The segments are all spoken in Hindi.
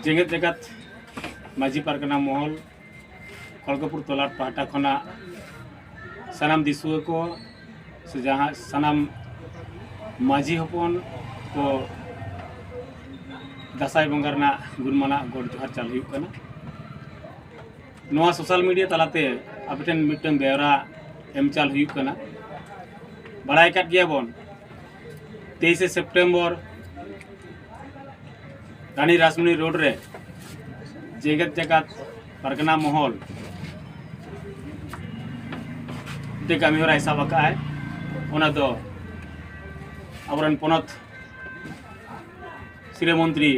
जेगेत जगत माझी पारगना महल कोलकापुर तोलाट पाहटा खना सानाम दिसुआ को से जहाँ सानाम माझी हपन को दासाई बंगारना गुणमाना गोड़ जोहार चाल हुई कना नोआ सोशल मीडिया तलाते अपटेन मिटन बेवरा एम चाल हुई कना बड़ाई काट गया बन 23 सितंबर रानी रासमुनी रोड रे जेगत जगत परगना महल ते कमी होरा हिसाब का है ओना दो अबरन पनत श्री मंत्री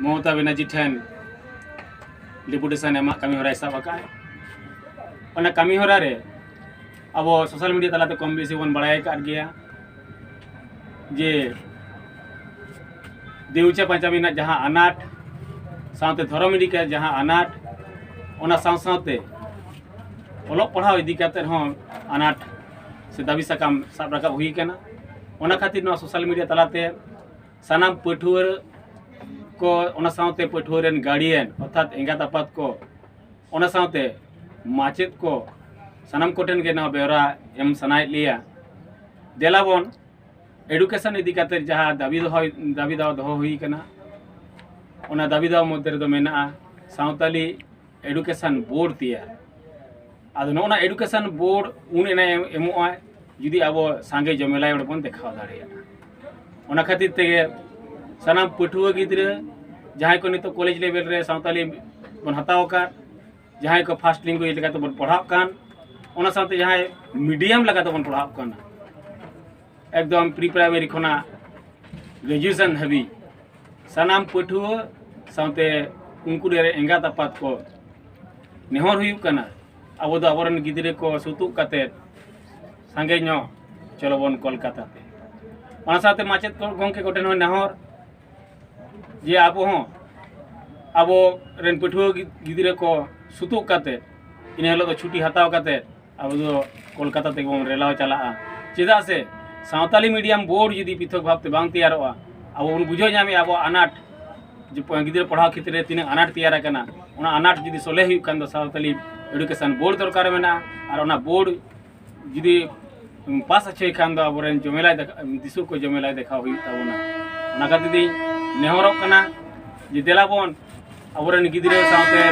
ममता बनर्जी ठेन डिपुटेशन एमा कमी होरा हिसाब का है ओना कमी होरा रे अब सोशल मीडिया तलाते कम बेसी बन बड़ाई काट गया जे देवचा पंचामी जहाँ अनाट साथ धर्म इदी के जहाँ अनाट ओना साथे ओलोग पढ़ाव इदी काते अनाट से दाबी साकाम साब राकाब हुई कना ओना खातिर नोआ सोशल मीडिया तलाते सानाम पठुआ को ओना साथे पठुआ रेन गार्डियन अर्थात एंगात आपात को ओना साथे माचेद को सानाम कोटेन के ना बेवरा एम सनाय लिया देलाबन एडुकेशन इदी काते जहाँ दाबी दाव दो हुई कना ओना दाबी दाव मध्य रे दो मेना सावताली एडुकेशन बोर्ड तैयार आदो नोना एडुकेशन बोर्ड उन एना एमोआ जुदी अब सांगे जमेला बन देखा दाड़िया ओना खातिर तेगे सानाम पठुआ गिद्रे जहाँ को नितो कॉलेज लेवल रे सावताली बन हताव का जहाँ को फास्ट लैंग्वेज लेका तो बन पढ़ाव कान ओना साथे जहाँ मीडियम लगा तो बन पढ़ाव काना एकदम प्री प्राइमरी खना ग्रेजुएशन हबी सानाम पठुआ साथे उनको एंगात आपात को नेहर हुई कना अब दो आबरन गिद्रे को सुतुक काते सांगे नो चलो बन कोलकाता ते ओना साथे माचेद गंके कोटेन हो नेहर जे अब रेन पठुआ गिद्रे को सुतुक काते इन हेलो तो छुट्टी हताव काते अब दो कोलकाता ते बन रेलाव चला चेदा से सावताली मीडियम बोर्ड जुदी पृथक भावते बांग तैयारोआ अब उन बुझो नामे अब अनाट जो गिद्रे पढ़ाव क्षेत्र तीन अनाट तैयार कना ओना अनाट जुदी सोले हुई कान दो सावताली एडुकेशन बोर्ड दरकार मेना और ओना बोर्ड जुदी पास अच्छे खान दो अब जमेला दिसु को जमेला देखा हुई ताबोना ओना खातिर नेहरक कना जे देलाबन अब गिद्रे सावते